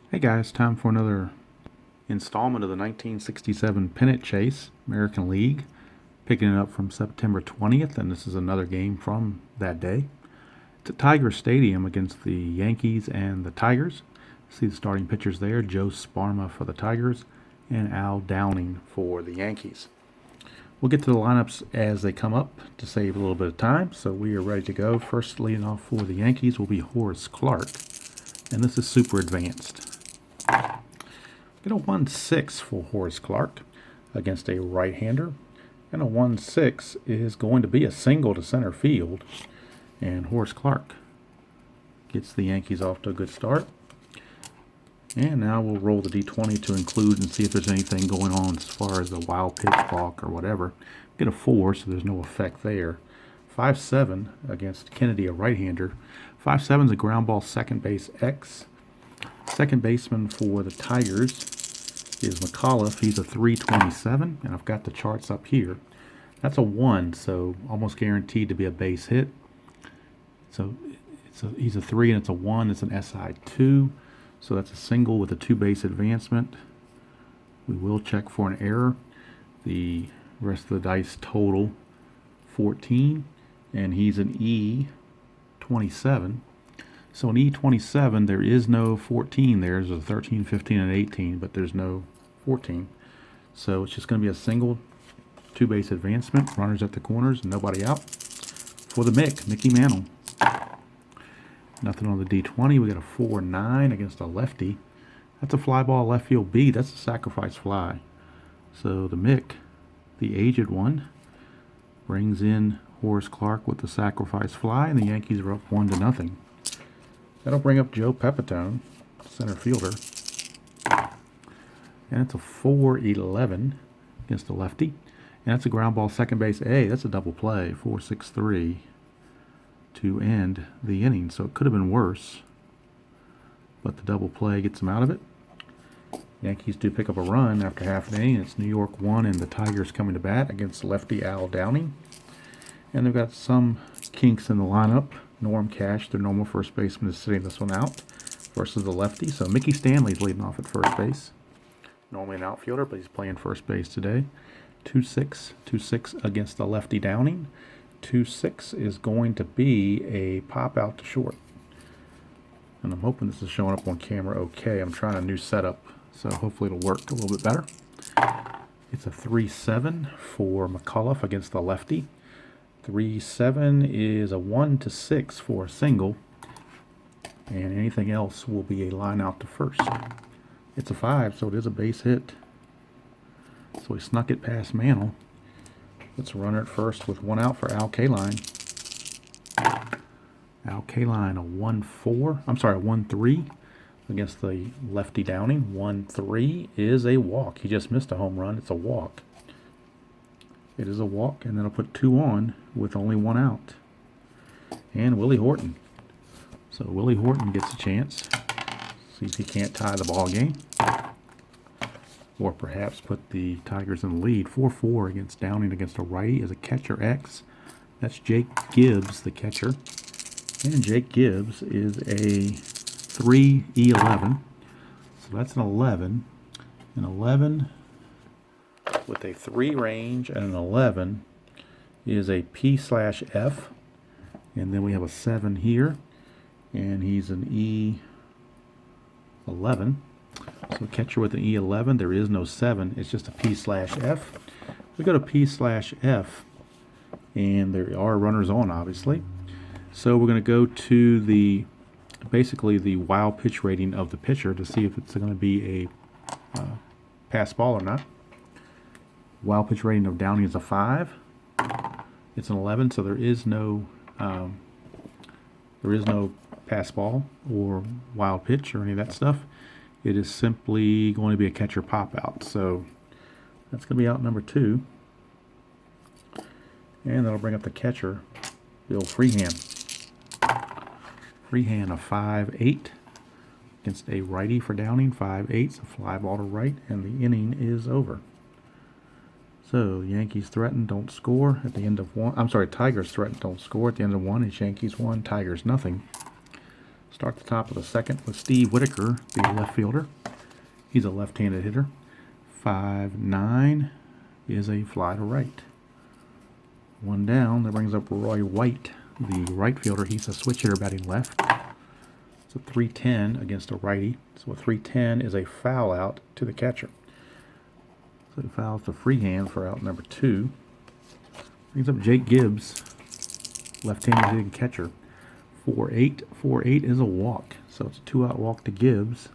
Hey guys, time for another installment of the 1967 Pennant Chase American League. Picking it up from September 20th, and this is another game from that day. It's at Tiger Stadium against the Yankees and the Tigers. See the starting pitchers there, Joe Sparma for the Tigers and Al Downing for the Yankees. We'll get to the lineups as they come up to save a little bit of time, so we are ready to go. First leading off for the Yankees will be Horace Clarke, and this is super advanced. Get a 1-6 for Horace Clarke against a right-hander. And a 1-6 is going to be a single to center field. And Horace Clarke gets the Yankees off to a good start. And now we'll roll the D20 to include and see if there's anything going on as far as the wild pitch balk or whatever. Get a 4, so there's no effect there. 5-7 against Kennedy, a right-hander. 5-7 is a ground ball second base X. Second baseman for the Tigers is McAuliffe. He's a 327, and I've got the charts up here. That's a 1, so almost guaranteed to be a base hit. So he's a 3 and it's a 1. It's an SI2, so that's a single with a 2-base advancement. We will check for an error. The rest of the dice total 14, and he's an E27. So in E27, there is no 14 there. There's a 13, 15, and 18, but there's no 14. So it's just going to be a single 2-base advancement. Runners at the corners, nobody out. For the Mickey Mantle. Nothing on the D20. We got a 4-9 against a lefty. That's a fly ball left field B. That's a sacrifice fly. So the Mick, the aged one, brings in Horace Clarke with the sacrifice fly, and the Yankees are up 1-0. That'll bring up Joe Pepitone, center fielder. And it's a 4-11 against the lefty. And that's a ground ball second base A. That's a double play, 4-6-3 to end the inning. So it could have been worse, but the double play gets them out of it. Yankees do pick up a run after half an inning. It's New York 1 and the Tigers coming to bat against lefty Al Downing. And they've got some kinks in the lineup. Norm Cash, their normal first baseman, is sitting this one out versus the lefty. So Mickey Stanley's leading off at first base. Normally an outfielder, but he's playing first base today. 2-6, 2-6 against the lefty Downing. 2-6 is going to be a pop out to short. And I'm hoping this is showing up on camera okay. I'm trying a new setup, so hopefully it'll work a little bit better. It's a 3-7 for McAuliffe against the lefty. 3-7 is a 1-6 for a single, and anything else will be a line out to first. It's a 5, so it is a base hit. So he snuck it past Mantle. Let's run it first with 1 out for Al Kaline. Al Kaline, a 1-3 against the lefty Downing. 1-3 is a walk. He just missed a home run. It's a walk. It is a walk, and then I'll put 2 on with only 1 out. And Willie Horton. So Willie Horton gets a chance. See if he can't tie the ball game. Or perhaps put the Tigers in the lead. 4-4 against Downing against a righty as a catcher X. That's Jake Gibbs, the catcher. And Jake Gibbs is a 3-11. So that's an 11. An 11 with a 3 range and an 11 is a P/F. And then we have a 7 here. And he's an E11. So catcher with an E11, there is no 7. It's just a P/F. We go to P/F, and there are runners on, obviously. So we're going to go to basically the wild pitch rating of the pitcher to see if it's going to be a pass ball or not. Wild pitch rating of Downing is a 5. It's an 11, so there is no pass ball or wild pitch or any of that stuff. It is simply going to be a catcher pop out. So that's going to be out number 2. And that'll bring up the catcher, Bill Freehan. Freehan, a 5-8 against a righty for Downing. 5-8, a fly ball to right, and the inning is over. So Yankees threaten, don't score at the end of 1. I'm sorry, Tigers threaten, don't score at the end of 1. It's Yankees 1, Tigers nothing. Start the top of the second with Steve Whitaker, the left fielder. He's a left-handed hitter. 5-9 is a fly to right. One down. That brings up Roy White, the right fielder. He's a switch hitter batting left. It's a 3-10 against a righty. So a 3-10 is a foul out to the catcher. So he fouls to freehand for out number 2. Brings up Jake Gibbs, left-handed hitting catcher. 4-8. 4-8 is a walk. So it's a 2-out walk to Gibbs.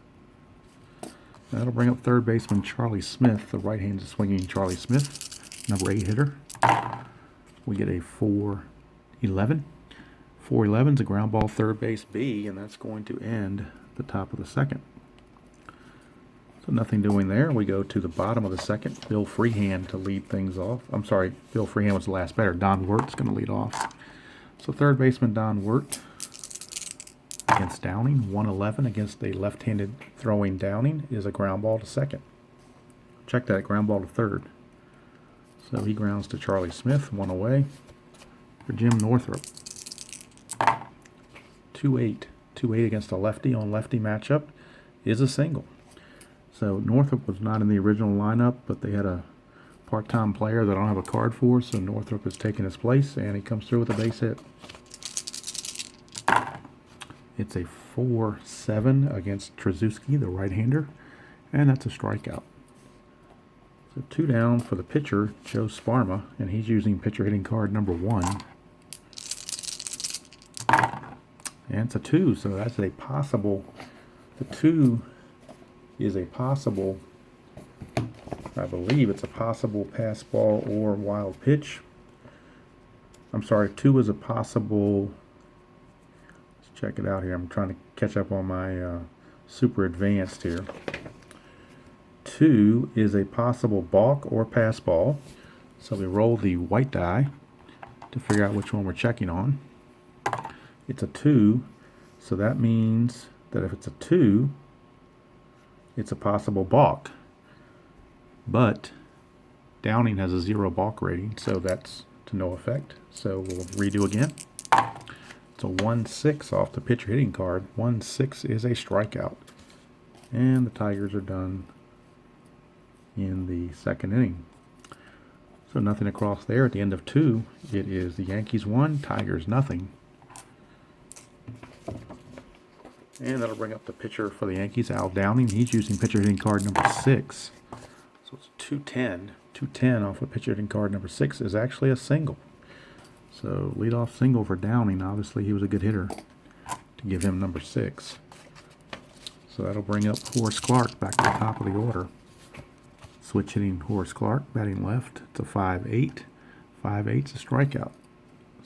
That'll bring up third baseman Charlie Smith, the right-handed swinging Charlie Smith, number 8 hitter. We get a 4-11. 4-11 is a ground ball third base B, and that's going to end the top of the second. So nothing doing there. We go to the bottom of the second. Bill Freehand to lead things off. I'm sorry, Bill Freehand was the last batter. Don Wirt's going to lead off. So third baseman Don Wirt against Downing. 1-11 against the left-handed throwing Downing is a ground ball to second. Check that, ground ball to third. So he grounds to Charlie Smith, 1 away for Jim Northrup. 2-8. 2-8 against a lefty on lefty matchup is a single. So Northrup was not in the original lineup, but they had a part-time player that I don't have a card for, so Northrup is taking his place, and he comes through with a base hit. It's a 4-7 against Trzaskowski, the right-hander, and that's a strikeout. So 2 down for the pitcher, Joe Sparma, and he's using pitcher hitting card number 1. And it's a 2, so that's a possible, the 2 is a possible, I believe it's a possible pass ball or wild pitch. I'm sorry, 2 is a possible, let's check it out here. I'm trying to catch up on my super advanced here. 2 is a possible balk or pass ball. So we roll the white die to figure out which one we're checking on. It's a 2, so that means that if it's a 2, it's a possible balk. But Downing has a 0 balk rating, so that's to no effect. So we'll redo again. It's a 1-6 off the pitcher hitting card. 1-6 is a strikeout. And the Tigers are done in the second inning. So nothing across there. At the end of 2, it is the Yankees 1, Tigers nothing. And that'll bring up the pitcher for the Yankees, Al Downing. He's using pitcher hitting card number 6. So it's 2-10. 2-10 off of pitcher hitting card number 6 is actually a single. So leadoff single for Downing. Obviously he was a good hitter to give him number 6. So that'll bring up Horace Clarke back to the top of the order. Switch hitting Horace Clarke, batting left. It's a 5-8. 5-8's a strikeout.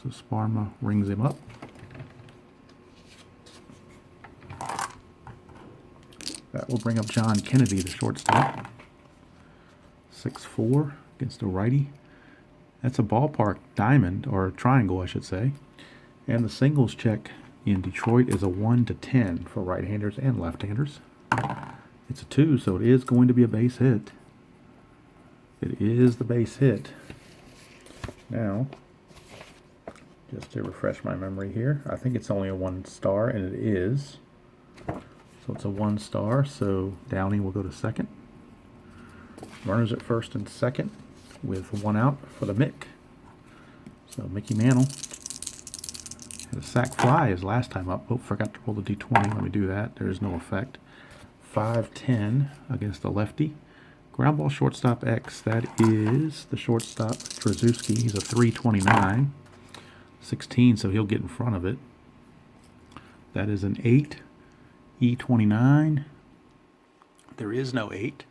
So Sparma rings him up. That will bring up John Kennedy, the shortstop. 6-4 against a righty. That's a ballpark diamond, or triangle, I should say. And the singles check in Detroit is a 1-10 for right-handers and left-handers. It's a 2, so it is going to be a base hit. It is the base hit. Now, just to refresh my memory here, I think it's only a 1 star, and it is. So it's a 1 star, so Downing will go to second. Runners at first and second with 1 out for the Mick. So Mickey Mantle had a sac fly his last time up. Oh, forgot to roll the D20. Let me do that. There's no effect. 5-10 against the lefty. Ground ball shortstop X. That is the shortstop Trzaskowski. He's a 329. 16, so he'll get in front of it. That is an 8. E29. There is no 8.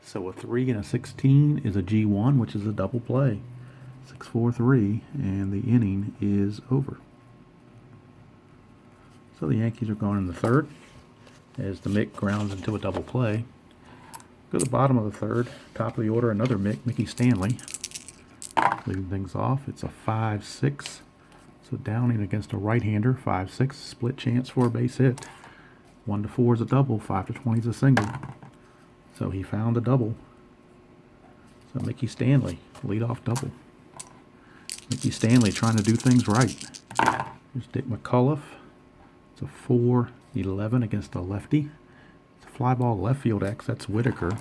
So a 3 and a 16 is a G1, which is a double play. 6-4-3, and the inning is over. So the Yankees are going in the third as the Mick grounds into a double play. Go to the bottom of the third, top of the order, another Mick, Mickey Stanley, leading things off. It's a 5-6. So Downing against a right-hander, 5-6, split chance for a base hit. 1-4 is a double, 5-20 is a single. So he found a double. So Mickey Stanley, leadoff double. Mickey Stanley trying to do things right. Here's Dick McCullough. It's a 4-11 against a lefty. It's a fly ball left field X. That's Whitaker.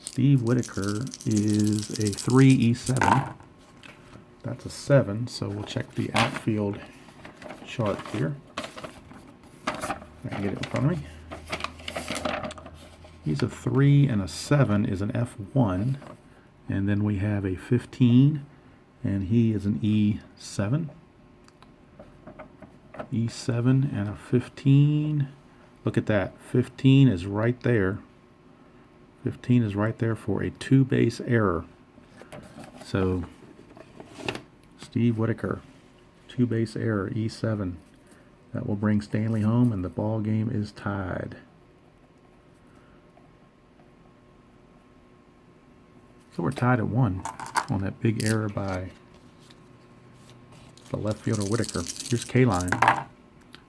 Steve Whitaker is a 3-E7. That's a 7, so we'll check the outfield chart here. I can get it in front of me. He's a 3 and a 7 is an F1. And then we have a 15, and he is an E7. E7 and a 15. Look at that. 15 is right there. 15 is right there for a 2-base error. So, Steve Whitaker, 2-base error, E7. That will bring Stanley home, and the ball game is tied. So we're tied at 1 on that big error by the left fielder Whitaker. Here's K-line.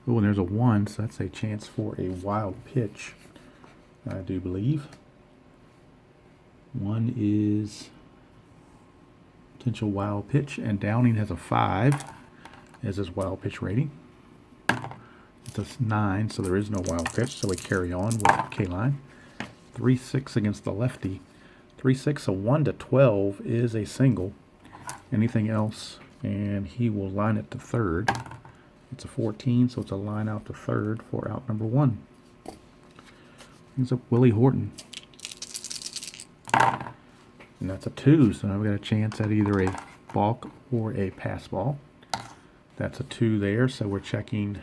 Oh, and there's a 1, so that's a chance for a wild pitch, I do believe. 1 is potential wild pitch, and Downing has a 5 as his wild pitch rating. It's a 9, so there is no wild pitch, so we carry on with K-line. 3-6 against the lefty. 3-6, a 1-12 is a single. Anything else, and he will line it to third. It's a 14, so it's a line out to third for out number 1. Brings up Willie Horton. And that's a 2, so now we've got a chance at either a balk or a pass ball. That's a 2 there, so we're checking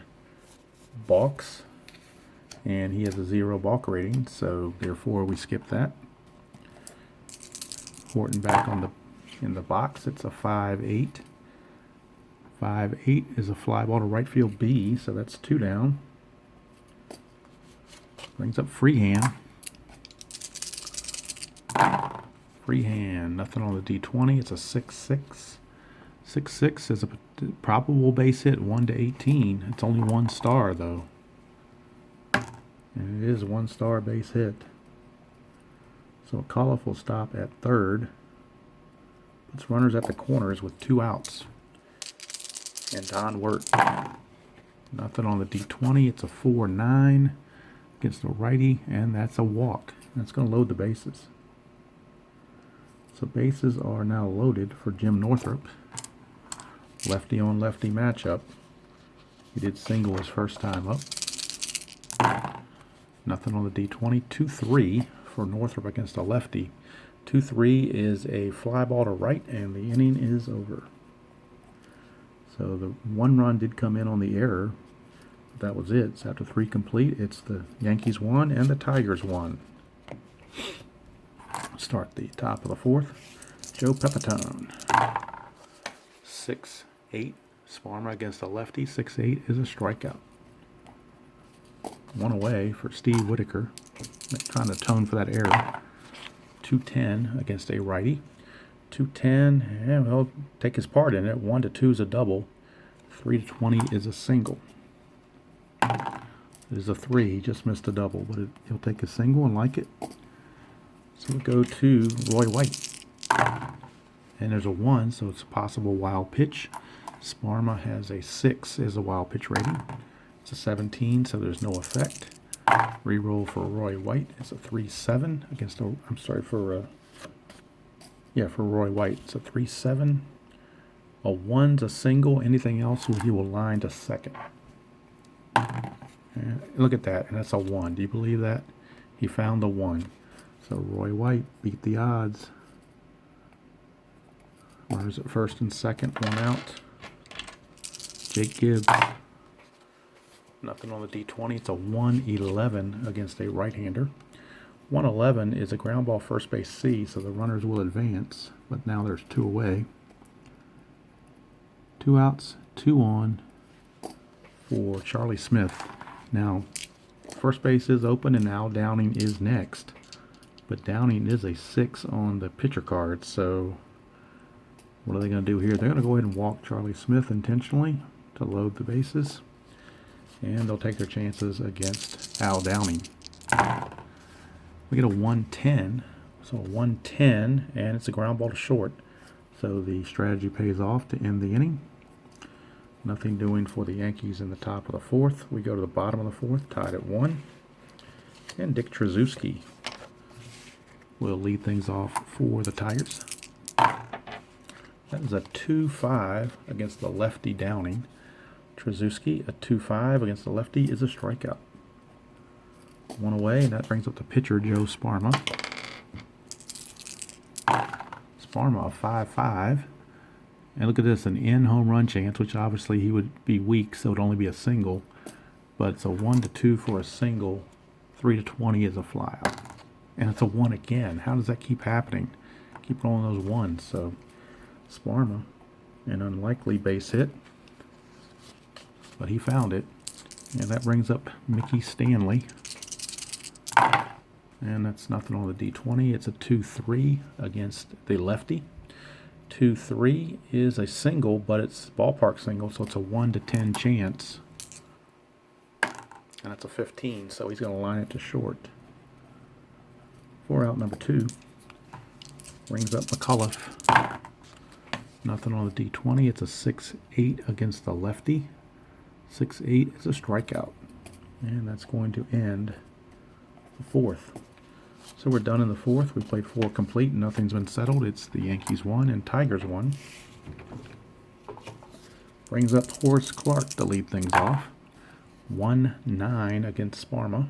balks. And he has a 0 balk rating, so therefore we skip that. Horton back on in the box. It's a 5-8. 5-8 is a fly ball to right field B, so that's 2 down. Brings up Freehand. Freehand, nothing on the D20. It's a 6-6. 6-6 is a probable base hit, 1-18. It's only 1 star though. And it is 1 star base hit. So Coliff will stop at third. Puts runners at the corners with 2 outs. And Don Wirt. Nothing on the D20. It's a 4-9 against the righty, and that's a walk. That's going to load the bases. So bases are now loaded for Jim Northrup. Lefty on lefty matchup. He did single his first time up. Nothing on the D20. 2-3 for Northrup against a lefty. 2-3 is a fly ball to right, and the inning is over. So the 1 run did come in on the error. But that was it. So after 3 complete, it's the Yankees 1 and the Tigers 1. Start the top of the 4th. Joe Pepitone. 6-8. Sparma against a lefty. 6-8 is a strikeout. 1 away for Steve Whitaker. Trying to tone for that error. 2-10 against a righty. 2-10, yeah, he'll take his part in it. 1-2 is a double. 3-20 is a single. It is a 3. He just missed a double, but he'll take a single and like it. So we go to Roy White. And there's a 1, so it's a possible wild pitch. Sparma has a 6 as a wild pitch rating. It's a 17, so there's no effect. Reroll for Roy White. It's a 3-7 against a, for Roy White. It's a 3-7. A 1's a single. Anything else, he will line to second. And look at that, and that's a 1. Do you believe that? He found the 1. So Roy White beat the odds. Runners at first and second, 1 out. Jake Gibbs. Nothing on the D20. It's a 1-11 against a right-hander. 1-11 is a ground ball first base C, so the runners will advance. But now there's 2 away. 2 outs, 2 on for Charlie Smith. Now, first base is open, and now Downing is next. But Downing is a 6 on the pitcher card, so what are they going to do here? They're going to go ahead and walk Charlie Smith intentionally to load the bases. And they'll take their chances against Al Downing. We get a 1-10. So a 1-10, and it's a ground ball to short. So the strategy pays off to end the inning. Nothing doing for the Yankees in the top of the fourth. We go to the bottom of the fourth, tied at 1. And Dick Tracewski will lead things off for the Tigers. That is a 2-5 against the lefty Downing. Tracewski, a 2-5 against the lefty, is a strikeout. 1 away, and that brings up the pitcher, Joe Sparma. Sparma, a 5-5. And look at this, an in home run chance, which obviously he would be weak, so it would only be a single. But it's a 1-2 for a single. 3-20 is a flyout. And it's a 1 again. How does that keep happening? Keep rolling those ones. So Sparma, an unlikely base hit. But he found it. And that brings up Mickey Stanley. And that's nothing on the D20. It's a 2-3 against the lefty. 2-3 is a single, but it's ballpark single, so it's a 1-10 chance. And that's a 15, so he's going to line it to short. 4 out number 2. Brings up McCullough. Nothing on the D20. It's a 6-8 against the lefty. 6-8 is a strikeout. And that's going to end the fourth. So we're done in the fourth. We played 4 complete. Nothing's been settled. It's the Yankees 1 and Tigers 1. Brings up Horace Clark to lead things off. 1-9 against Sparma.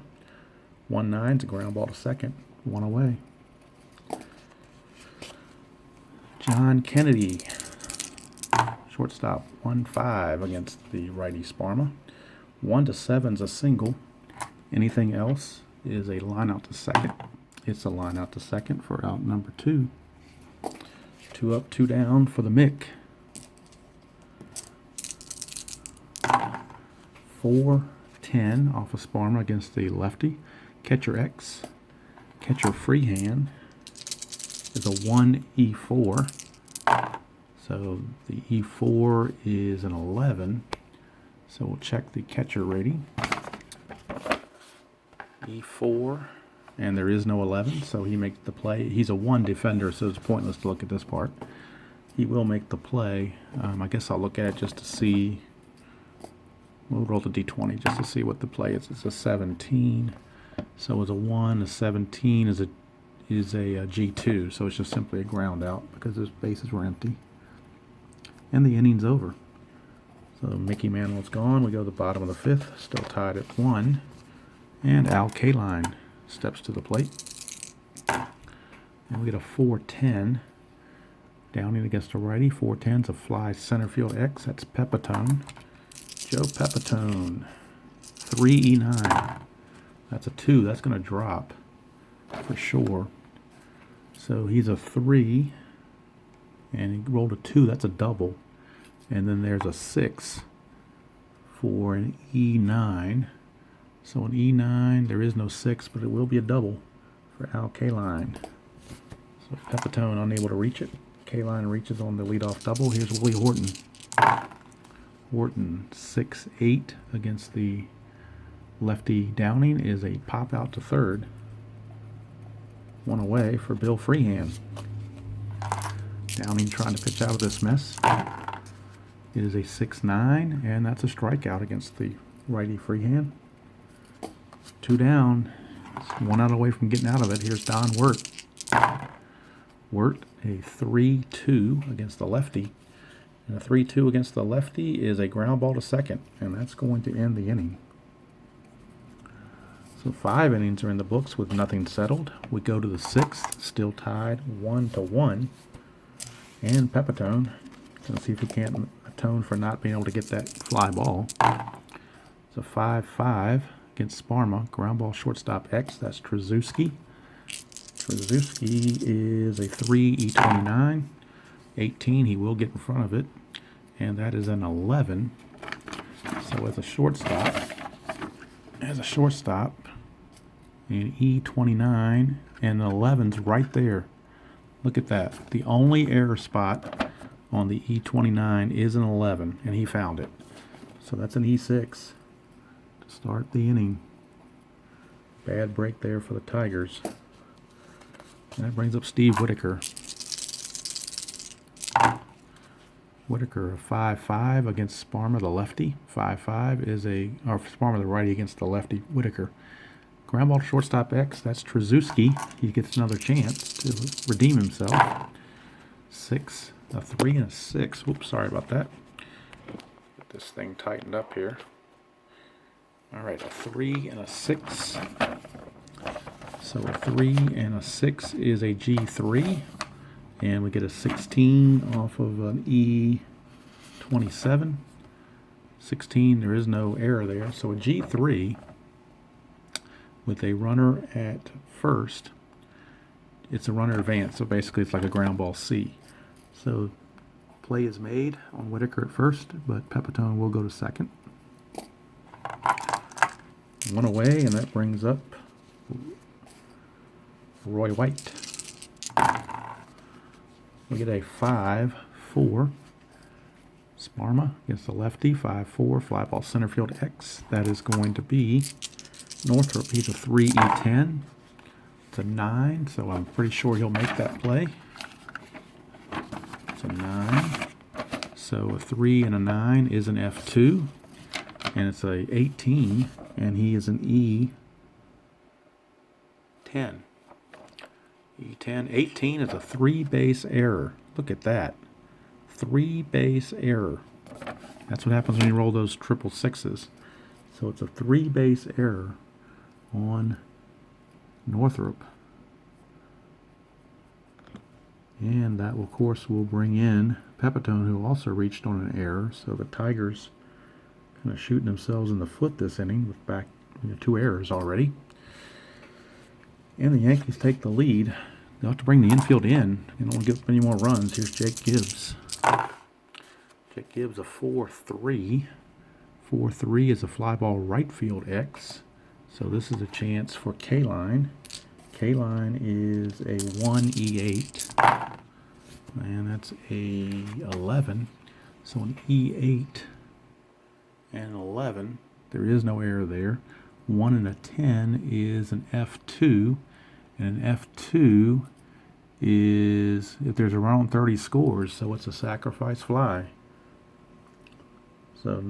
1-9's a ground ball to second. 1 away. John Kennedy, shortstop, 1-5 against the righty Sparma. 1-7's a single. Anything else is a line out to second. It's a line out to second for out number 2. 2 up, 2 down for the Mick. 4-10 off of Sparma against the lefty. Catcher X. Catcher Freehand is a 1-E4. So the E4 is an 11. So we'll check the catcher rating. E4, and there is no 11, so he makes the play. He's a 1 defender, so it's pointless to look at this part. He will make the play. I guess I'll look at it just to see. We'll roll the D20 just to see what the play is. It's a 17, so it's a 1. A 17 is a G2, so it's just simply a ground out because his bases were empty. And the inning's over. So Mickey Mantl's gone. We go to the bottom of the 5th, still tied at 1. And Al Kaline steps to the plate. And we get a 4-10. Downing against a righty. 4-10's a fly center field X. That's Pepitone. Joe Pepitone. 3-E9. That's a 2. That's going to drop for sure. So he's a 3. And he rolled a 2. That's a double. And then there's a 6 for an E9. So an E9, there is no 6, but it will be a double for Al Kaline. So Pepitone unable to reach it. Kaline reaches on the leadoff double. Here's Willie Horton. Horton, 6-8 against the lefty Downing, is a pop out to third. 1 away for Bill Freehand. Downing trying to pitch out of this mess. It is a 6-9, and that's a strikeout against the righty Freehand. 2 down. It's 1 out away from getting out of it. Here's Don Wirt. Wirt, a 3-2 against the lefty. And a 3-2 against the lefty is a ground ball to second, and that's going to end the inning. So 5 innings are in the books with nothing settled. We go to the 6th, still tied 1-1. And Pepitone, let's see if he can't atone for not being able to get that fly ball. It's a 5-5 against Sparma. Ground ball shortstop X. That's Tracewski. Tracewski is a 3-E29. 18. He will get in front of it. And that is an 11. So as a shortstop, an E29 and an 11's right there. Look at that. The only error spot on the E29 is an 11, and he found it. So that's an E6 to start the inning. Bad break there for the Tigers. And that brings up Steve Whitaker. Whitaker a 5-5 against Sparma the lefty. 5-5 is or Sparma the righty against the lefty Whitaker. Ground ball to shortstop X. That's Trzaskowski. He gets another chance to redeem himself. 6, a 3, and a 6. Whoops, sorry about that. Get this thing tightened up here. All right, a 3 and a 6. So a 3 and a 6 is a G3. And we get a 16 off of an E27. 16, there is no error there. So a G3 with a runner at first. It's a runner advance, so basically it's like a ground ball C. So play is made on Whitaker at first, but Pepitone will go to second. 1 away, and that brings up Roy White. We get a 5-4. Sparma against the lefty, 5-4, fly ball center field X. That is going to be Northrop. He's a 3E10. It's a 9, so I'm pretty sure he'll make that play. It's a 9. So a 3 and a 9 is an F2. And it's a 18, and he is an E10. E10. 18 is a 3-base error. Look at that. 3-base error. That's what happens when you roll those 666s. So it's a 3-base error on Northrop. And that, of course, will bring in Pepitone, who also reached on an error. So the Tigers kind of shooting themselves in the foot this inning with 2 errors already. And the Yankees take the lead. They'll have to bring the infield in. They don't want to give up any more runs. Here's Jake Gibbs. Jake Gibbs a 4-3. 4-3 is a fly ball right field X. So this is a chance for K-Line. K-Line is a 1E8. And that's a 11. So an E8 and an 11. There is no error there. 1 and a 10 is an F2. And an F2 is if there's a run on 30 scores, so it's a sacrifice fly. So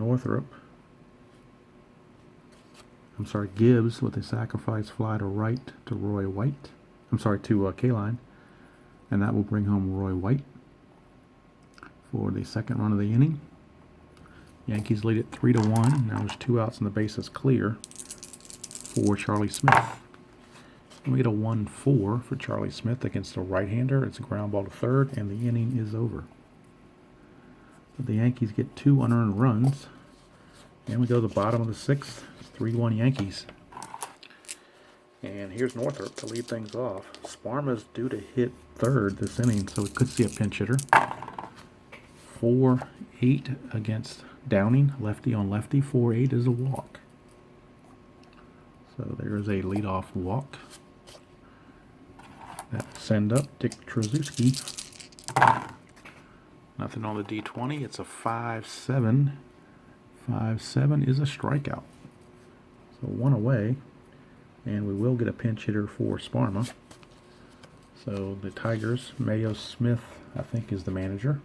Gibbs with a sacrifice fly to right to Roy White. To K-Line. And that will bring home Roy White for the second run of the inning. Yankees lead it 3-1. Now there's 2 outs and the base is clear for Charlie Smith. And we get a 1-4 for Charlie Smith against a right-hander. It's a ground ball to third, and the inning is over. But the Yankees get 2 unearned runs. And we go to the bottom of the 6th. It's 3-1 Yankees. And here's Northrop to lead things off. Sparma's due to hit third this inning, so we could see a pinch hitter. 4-8 against Downing, lefty on lefty. 4-8 is a walk. So there's a leadoff walk. That send up Dick Trzaskowski. Nothing on the D20. It's a 5-7. 5-7 is a strikeout. So 1 away. And we will get a pinch hitter for Sparma. So the Tigers, Mayo Smith, I think, is the manager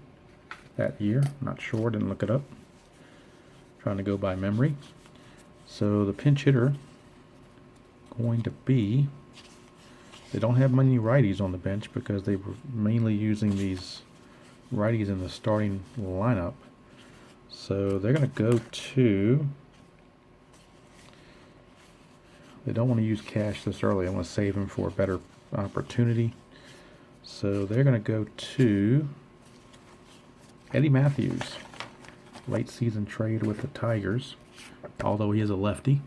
that year. Not sure, didn't look it up. Trying to go by memory. So the pinch hitter going to be, they don't have many righties on the bench because they were mainly using these righties in the starting lineup. So they're going to go to, they don't want to use Cash this early. I want to save him for a better opportunity. So they're going to go to Eddie Matthews. Late season trade with the Tigers. Although he is a lefty.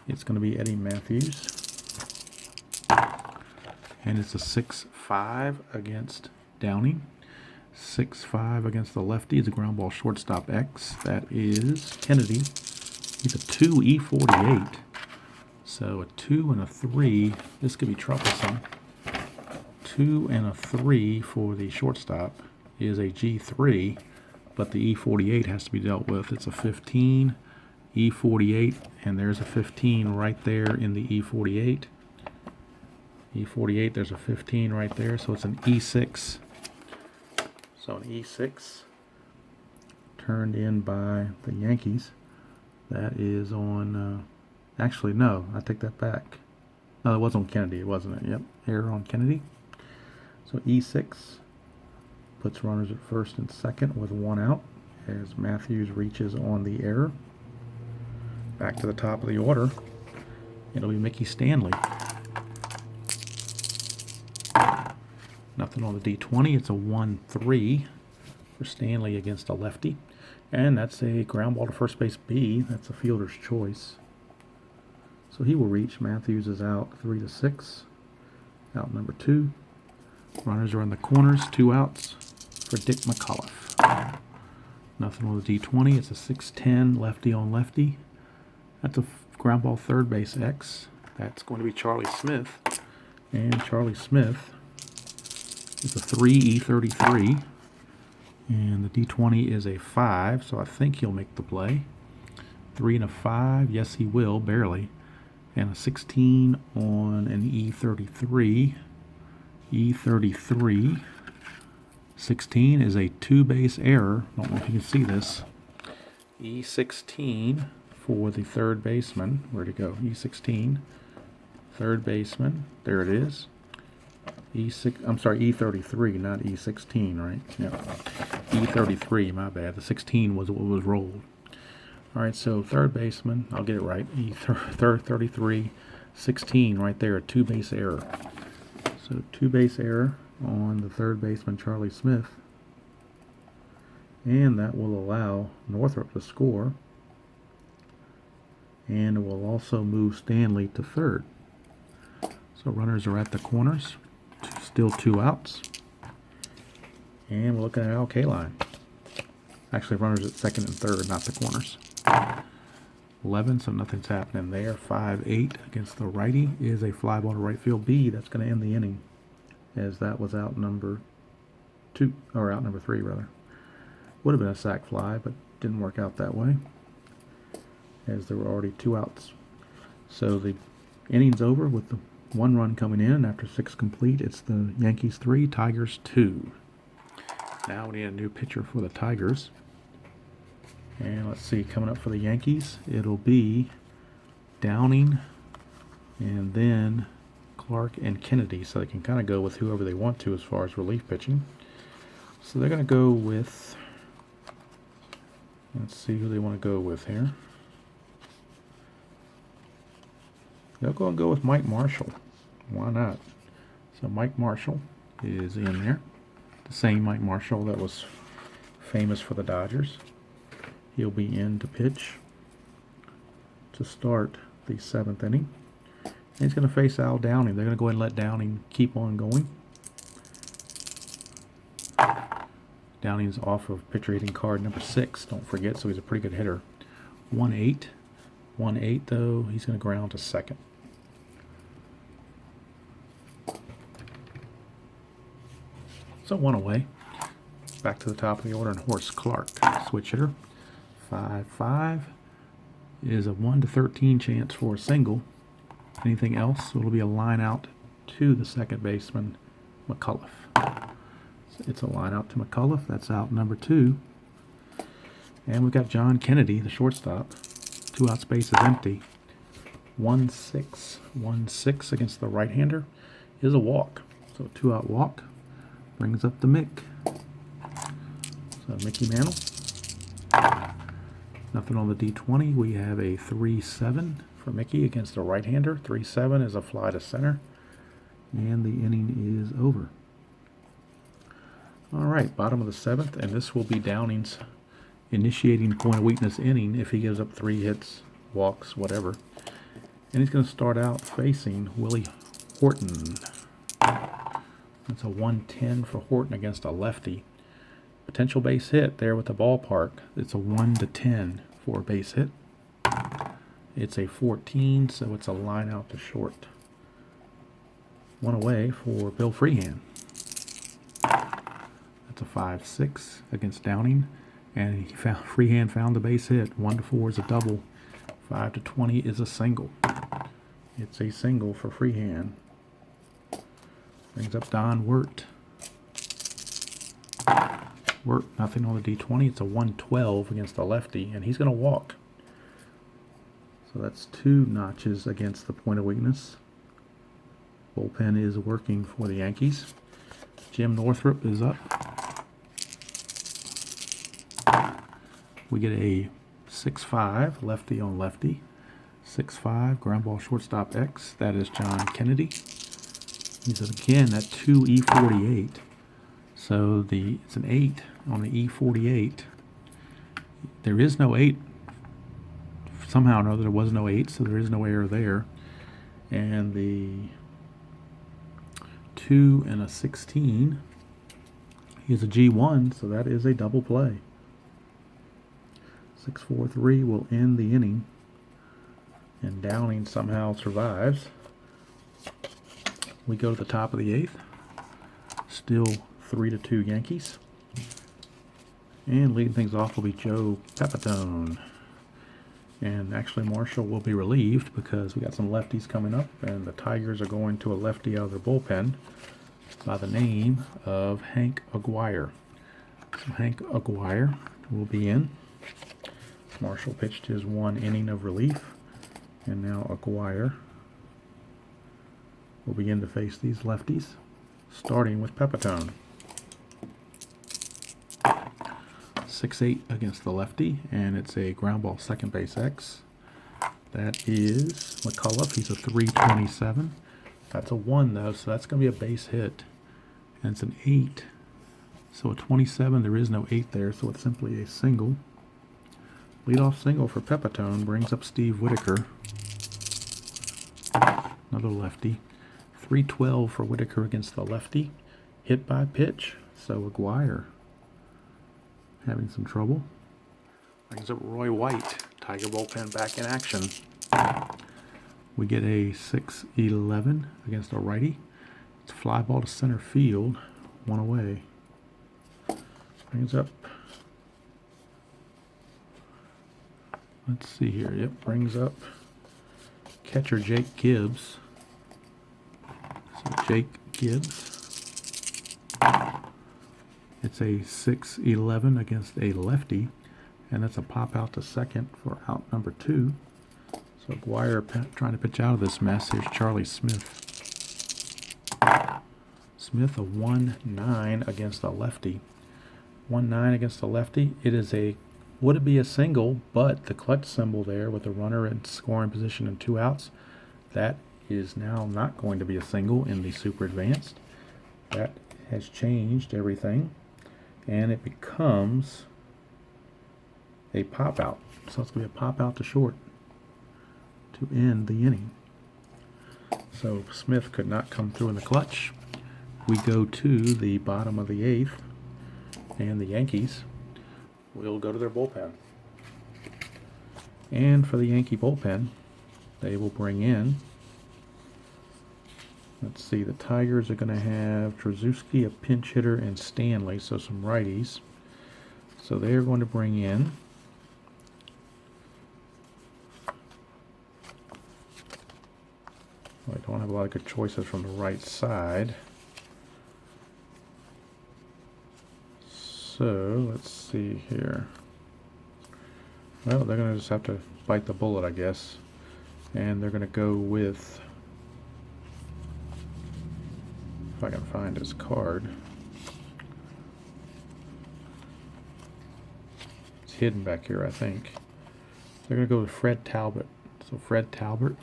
It's going to be Eddie Matthews. And it's a 6-5 against Downing. 6-5 against the lefty. It's a ground ball shortstop X. That is Kennedy. He's a 2E48. So a 2 and a 3. This could be troublesome. 2 and a 3 for the shortstop is a G3. But the E48 has to be dealt with. It's a 15. E48, and there's a 15 right there in the E48. E48, there's a 15 right there, so it's an E6. So an E6 turned in by the Yankees. That is on, actually, no, I take that back. No, it was on Kennedy, wasn't it? Yep, error on Kennedy. So E6 puts runners at first and second with one out as Matthews reaches on the error. Back to the top of the order. It'll be Mickey Stanley. Nothing on the D20. It's a 1-3 for Stanley against a lefty. And that's a ground ball to first base B. That's a fielder's choice. So he will reach. Matthews is out 3-6. Out number 2. Runners are in the corners. 2 outs for Dick McAuliffe. Nothing on the D20. It's a 6-10 lefty on lefty. That's a ground ball third base X. That's going to be Charlie Smith. And Charlie Smith is a 3 E33. And the D20 is a 5, so I think he'll make the play. 3 and a 5, yes he will, barely. And a 16 on an E33. E33. 16 is a 2-base error. Don't know if you can see this. E16 for the third baseman. Where'd it go? E16. Third baseman. There it is. E33, not E16, right? Yeah. E33, my bad. The 16 was what was rolled. All right, so third baseman, I'll get it right. E33, 16 right there, a 2-base error. So 2-base error on the third baseman, Charlie Smith. And that will allow Northrop to score. And it will also move Stanley to third. So runners are at the corners. Still 2 outs. And we're looking at Al Kaline. Actually, runners at second and third, not the corners. 11, so nothing's happening there. 5-8 against the righty is a fly ball to right field B. That's going to end the inning, as that was out number 2, or out number 3 rather. Would have been a sac fly, but didn't work out that way, as there were already 2 outs. So the inning's over with the 1 run coming in after 6 complete. It's the Yankees 3, Tigers 2. Now we need a new pitcher for the Tigers. And let's see, coming up for the Yankees, it'll be Downing and then Clark and Kennedy. So they can kind of go with whoever they want to as far as relief pitching. So they're going to go with, let's see who they want to go with here. They'll go and go with Mike Marshall. Why not? So Mike Marshall is in there. The same Mike Marshall that was famous for the Dodgers. He'll be in to pitch to start the 7th inning. And he's going to face Al Downing. They're going to go ahead and let Downing keep on going. Downing's off of pitcher hitting card number 6. Don't forget, so he's a pretty good hitter. 1-8. 1-8 though. He's going to ground to second. So 1 away. Back to the top of the order, and Horace Clark, switch hitter. 5-5 is a 1-13 chance for a single. Anything else, it'll be a line out to the second baseman, McAuliffe. So it's a line out to McAuliffe. That's out number 2. And we've got John Kennedy, the shortstop. 2 out, space is empty. 1-6. 1-6 against the right-hander is a walk. So a 2-out walk brings up the Mick. So Mickey Mantle. Nothing on the D20. We have a 3-7 for Mickey against a right-hander. 3-7 is a fly to center. And the inning is over. All right, bottom of the 7th, and this will be Downing's initiating point of weakness inning if he gives up 3 hits, walks, whatever. And he's going to start out facing Willie Horton. That's a 1-10 for Horton against a lefty. Potential base hit there with the ballpark. It's a 1-10 for a base hit. It's a 14, so it's a line out to short. 1 away for Bill Freehan. That's a 5-6 against Downing. And Freehan found the base hit. 1-4 is a double. 5-20 is a single. It's a single for Freehan. Brings up Don Wirt. work. Nothing on the D20. It's a 112 against the lefty, and he's going to walk. So that's 2 notches against the point of weakness. Bullpen is working for the Yankees. Jim Northrup is up. We get a 6-5 lefty on lefty. 6-5 ground ball shortstop X. That is John Kennedy. He's again at 2 E48. So it's an 8 on the E48. There is no 8. Somehow or another there was no 8, so there is no error there. And the 2 and a 16 is a G1, so that is a double play. 6-4-3 will end the inning, and Downing somehow survives. We go to the top of the 8th. Still 3-2 Yankees. And leading things off will be Joe Pepitone. And actually Marshall will be relieved because we got some lefties coming up, and the Tigers are going to a lefty out of their bullpen by the name of Hank Aguirre. So Hank Aguirre will be in. Marshall pitched his 1 inning of relief, and now Aguirre will begin to face these lefties, starting with Pepitone. 6-8 against the lefty, and it's a ground ball second base X. That is McCullough. He's a 327. That's a 1 though, so that's going to be a base hit. And it's an 8. So a 27, there is no 8 there, so it's simply a single. Leadoff single for Pepitone brings up Steve Whitaker. Another lefty. 312 for Whitaker against the lefty. Hit by pitch, so Aguirre having some trouble. Brings up Roy White. Tiger bullpen back in action. We get a 6-11 against a righty. It's a fly ball to center field. 1 away. Brings up, let's see here. Yep, brings up catcher Jake Gibbs. So Jake Gibbs. It's a 6-11 against a lefty, and that's a pop out to second for out number 2. So Aguirre trying to pitch out of this mess. Here's Charlie Smith. Smith a 1-9 against a lefty. 1-9 against a lefty. It is would it be a single, but the clutch symbol there with the runner in scoring position and 2 outs, that is now not going to be a single in the super advanced. That has changed everything, and it becomes a pop out. So it's going to be a pop out to short to end the inning. So Smith could not come through in the clutch. We go to the bottom of the 8th, and the Yankees will go to their bullpen. And for the Yankee bullpen, they will bring in, let's see, the Tigers are going to have Trzaskowski, a pinch hitter, and Stanley, so some righties. So they are going to bring in I don't have a lot of good choices from the right side. So let's see here. Well, they're going to just have to bite the bullet, I guess. And they're going to go with, if I can find his card. It's hidden back here, I think. They're going to go with Fred Talbot. So Fred Talbot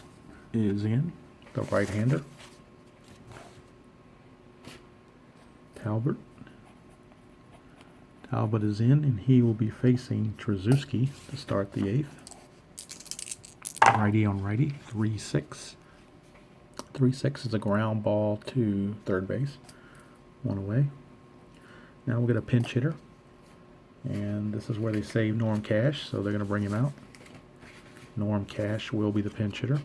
is in, the right-hander. Talbot is in, and he will be facing Trzaskowski to start the 8th. Righty on righty, 3-6. 3-6 is a ground ball to third base. 1 away. Now we'll get a pinch hitter. And this is where they save Norm Cash, so they're going to bring him out. Norm Cash will be the pinch hitter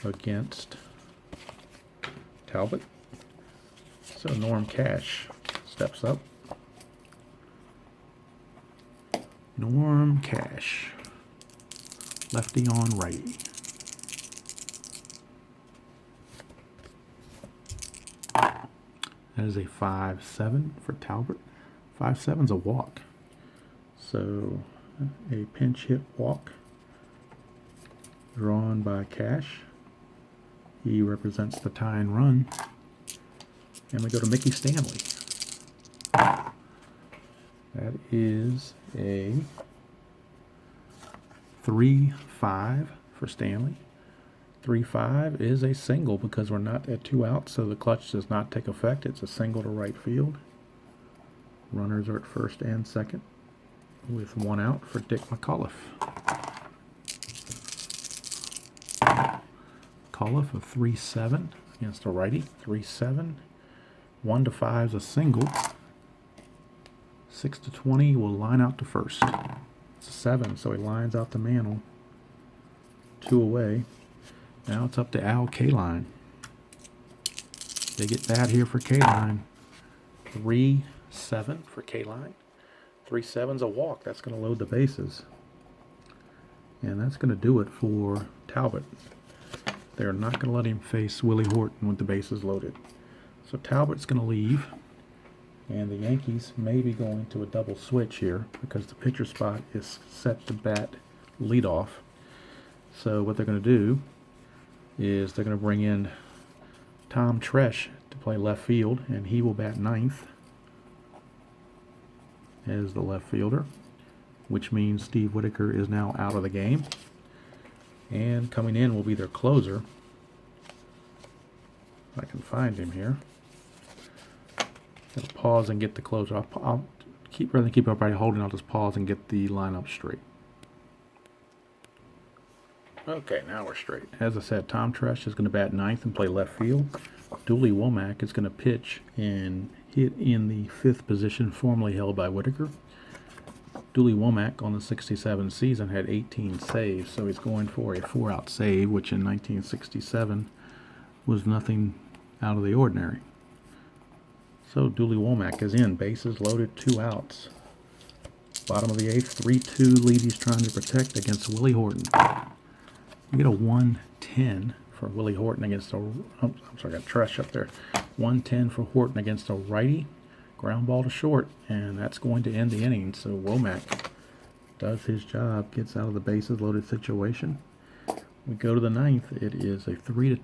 against Talbot. So Norm Cash steps up. Norm Cash, lefty on righty. That is a 5-7 for Talbot. 5-7's a walk. So a pinch hit walk drawn by Cash. He represents the tying run. And we go to Mickey Stanley. That is a 3-5 for Stanley. 3-5 is a single because we're not at 2 outs, so the clutch does not take effect. It's a single to right field. Runners are at first and second with 1 out for Dick McAuliffe. McAuliffe a 3-7 against a righty. 3-7. 1-5 is a single. 6-20 will line out to first. It's a 7, so he lines out the mantle. 2 away. Now it's up to Al Kaline. They get bad here for Kaline. 3-7 for Kaline. 3-7's a walk. That's going to load the bases. And that's going to do it for Talbot. They're not going to let him face Willie Horton with the bases loaded. So Talbot's going to leave. And the Yankees may be going to a double switch here because the pitcher spot is set to bat leadoff. So what they're going to do is they're going to bring in Tom Tresh to play left field, and he will bat 9th as the left fielder, which means Steve Whitaker is now out of the game. And coming in will be their closer. If I can find him here. I'll pause and get the closer. I'll rather than keep everybody holding, I'll just pause and get the lineup straight. Okay, now we're straight. As I said, Tom Tresh is going to bat 9th and play left field. Dooley Womack is going to pitch and hit in the 5th position formerly held by Whitaker. Dooley Womack on the 67 season had 18 saves, so he's going for a 4-out save, which in 1967 was nothing out of the ordinary. So Dooley Womack is in, bases loaded, 2 outs. Bottom of the 8th, 3-2 lead he's trying to protect against Willie Horton. We get a 1-10 for Willie Horton against a, I got Tresh up there. 1-10 for Horton against a righty. Ground ball to short, and that's going to end the inning. So Womack does his job, gets out of the bases loaded situation. We go to the 9th. It is a 3-2